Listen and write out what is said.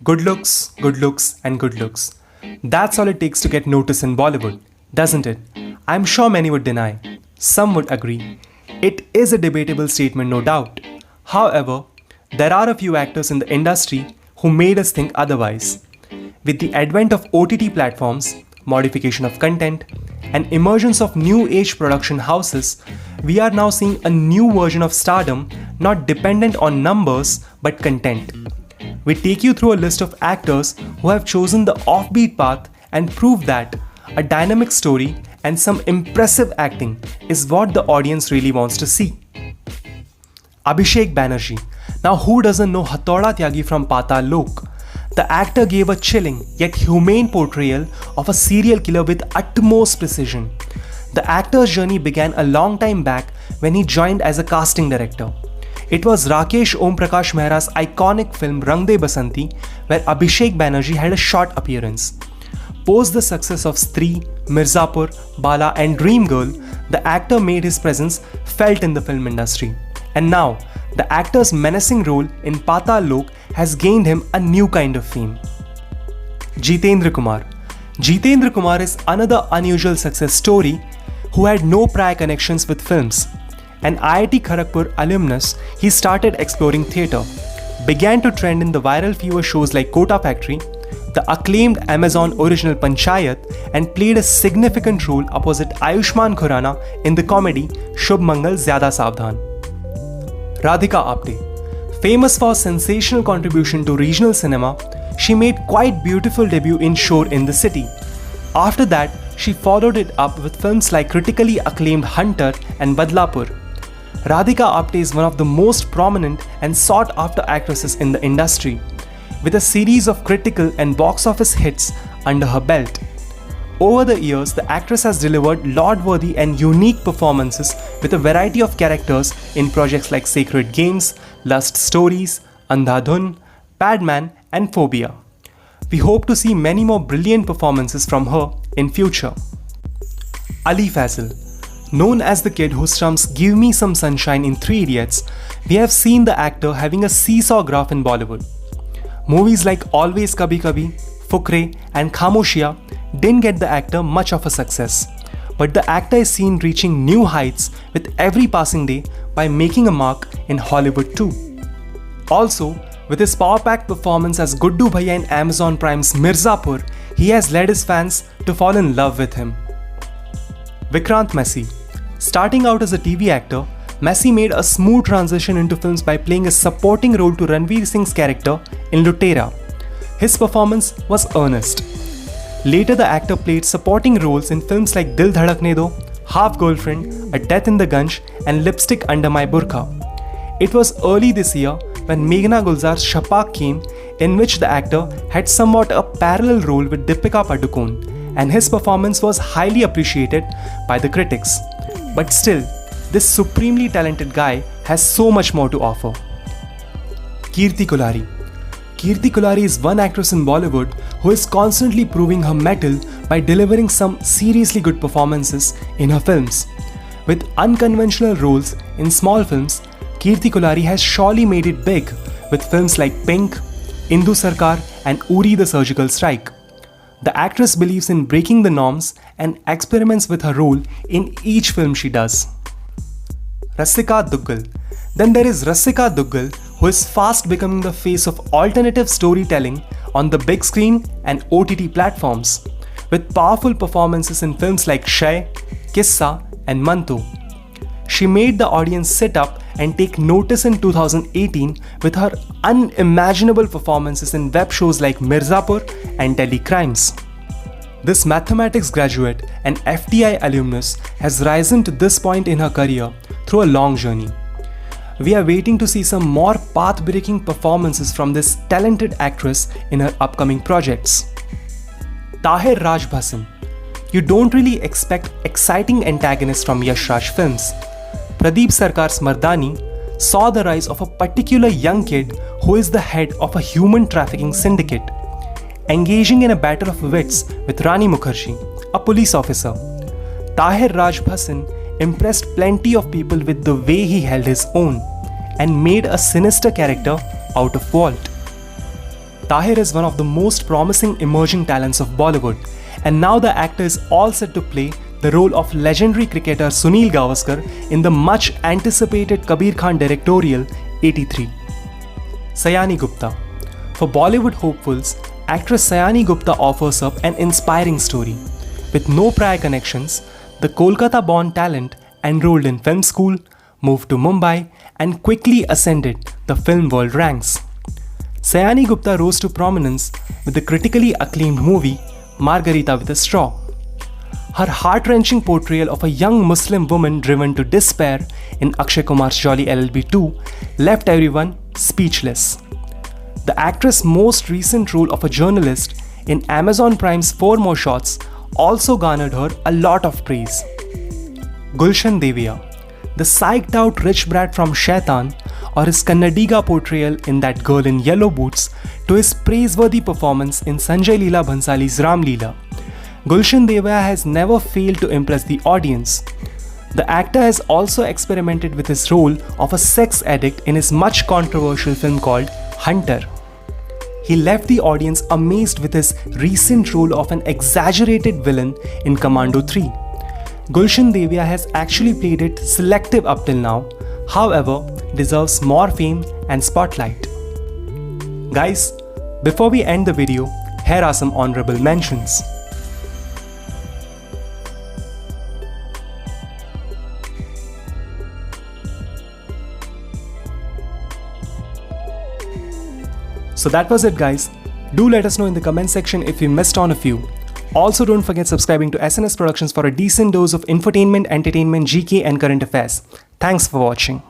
Good looks, and good looks. That's all it takes to get noticed in Bollywood, doesn't it? I'm sure many would deny. Some would agree. It is a debatable statement, no doubt. However, there are a few actors in the industry who made us think otherwise. With the advent of OTT platforms, modification of content, and emergence of new age production houses, we are now seeing a new version of stardom not dependent on numbers but content. We take you through a list of actors who have chosen the offbeat path and prove that a dynamic story and some impressive acting is what the audience really wants to see. Abhishek Banerjee. Now, who doesn't know Hatauda Tyagi from Paatal Lok? The actor gave a chilling yet humane portrayal of a serial killer with utmost precision. The actor's journey began a long time back when he joined as a casting director. It was Rakesh Om Prakash Mehra's iconic film Rang De Basanti where Abhishek Banerjee had a short appearance. Post the success of Stree, Mirzapur, Bala and Dream Girl, the actor made his presence felt in the film industry. And now, the actor's menacing role in Paatal Lok has gained him a new kind of fame. Jitendra Kumar. Jitendra Kumar is another unusual success story who had no prior connections with films. An IIT Kharagpur alumnus, he started exploring theatre, began to trend in the viral fever shows like Kota Factory, the acclaimed Amazon original Panchayat, and played a significant role opposite Ayushmann Khurrana in the comedy Shubh Mangal Zyada Savdhan. Radhika Apte. Famous for sensational contribution to regional cinema, she made quite beautiful debut in Shor in the City. After that, she followed it up with films like critically acclaimed Hunter and Badlapur. Radhika Apte is one of the most prominent and sought-after actresses in the industry, with a series of critical and box office hits under her belt. Over the years, the actress has delivered laud-worthy and unique performances with a variety of characters in projects like Sacred Games, Lust Stories, Andhadhun, Padman and Phobia. We hope to see many more brilliant performances from her in future. Ali Fazal. Known as the kid who strums Give Me Some Sunshine in Three Idiots, we have seen the actor having a seesaw graph in Bollywood. Movies like Always Kabhi Kabhi, Fukre and Khamoshiya didn't get the actor much of a success, but the actor is seen reaching new heights with every passing day by making a mark in Hollywood too. Also, with his power-packed performance as Guddu Bhaiya in Amazon Prime's Mirzapur, he has led his fans to fall in love with him. Vikrant Massey. Starting out as a TV actor, Massey made a smooth transition into films by playing a supporting role to Ranveer Singh's character in Lutera. His performance was earnest. Later, the actor played supporting roles in films like Dil Dhadakne Do, Half Girlfriend, A Death in the Gunj, and Lipstick Under My Burqa. It was early this year when Meghna Gulzar's Shapak came, in which the actor had somewhat a parallel role with Deepika Padukone, and his performance was highly appreciated by the critics. But still, this supremely talented guy has so much more to offer. Kirti Kulhari. Kirti Kulhari is one actress in Bollywood who is constantly proving her mettle by delivering some seriously good performances in her films. With unconventional roles in small films, Kirti Kulhari has surely made it big with films like Pink, Indu Sarkar and Uri the Surgical Strike. The actress believes in breaking the norms and experiments with her role in each film she does. Rasika Duggal. Then there is Rasika Duggal, who is fast becoming the face of alternative storytelling on the big screen and OTT platforms, with powerful performances in films like Shay, Kissa and Mantu. She made the audience sit up and take notice in 2018 with her unimaginable performances in web shows like Mirzapur and Delhi Crimes. This mathematics graduate and FTI alumnus has risen to this point in her career through a long journey. We are waiting to see some more path-breaking performances from this talented actress in her upcoming projects. Tahir Raj Bhasan. You don't really expect exciting antagonists from Yash Raj films. Pradeep Sarkar's Mardani saw the rise of a particular young kid who is the head of a human trafficking syndicate, engaging in a battle of wits with Rani Mukherjee, a police officer. Tahir Raj Bhasan impressed plenty of people with the way he held his own and made a sinister character out of Walt. Tahir is one of the most promising emerging talents of Bollywood, and now the actor is all set to play the role of legendary cricketer Sunil Gavaskar in the much anticipated Kabir Khan directorial 83. Sayani Gupta. For Bollywood hopefuls, actress Sayani Gupta offers up an inspiring story. With no prior connections, the Kolkata-born talent enrolled in film school, moved to Mumbai, and quickly ascended the film world ranks. Sayani Gupta rose to prominence with the critically acclaimed movie Margarita with a Straw. Her heart-wrenching portrayal of a young Muslim woman driven to despair in Akshay Kumar's Jolly LLB 2 left everyone speechless. The actress' most recent role of a journalist in Amazon Prime's 4 More Shots also garnered her a lot of praise. Gulshan Deviya. The psyched-out rich brat from Shaitan, or his Kannadiga portrayal in That Girl in Yellow Boots, to his praiseworthy performance in Sanjay Leela Bhansali's Ram Leela, Gulshan Deviya has never failed to impress the audience. The actor has also experimented with his role of a sex addict in his much controversial film called Hunter. He left the audience amazed with his recent role of an exaggerated villain in Commando 3. Gulshan Deviya has actually played it selective up till now, however, deserves more fame and spotlight. Guys, before we end the video, here are some honorable mentions. So that was it, guys. Do let us know in the comment section if you missed on a few. Also, don't forget subscribing to SNS Productions for a decent dose of infotainment, entertainment, GK and current affairs. Thanks for watching.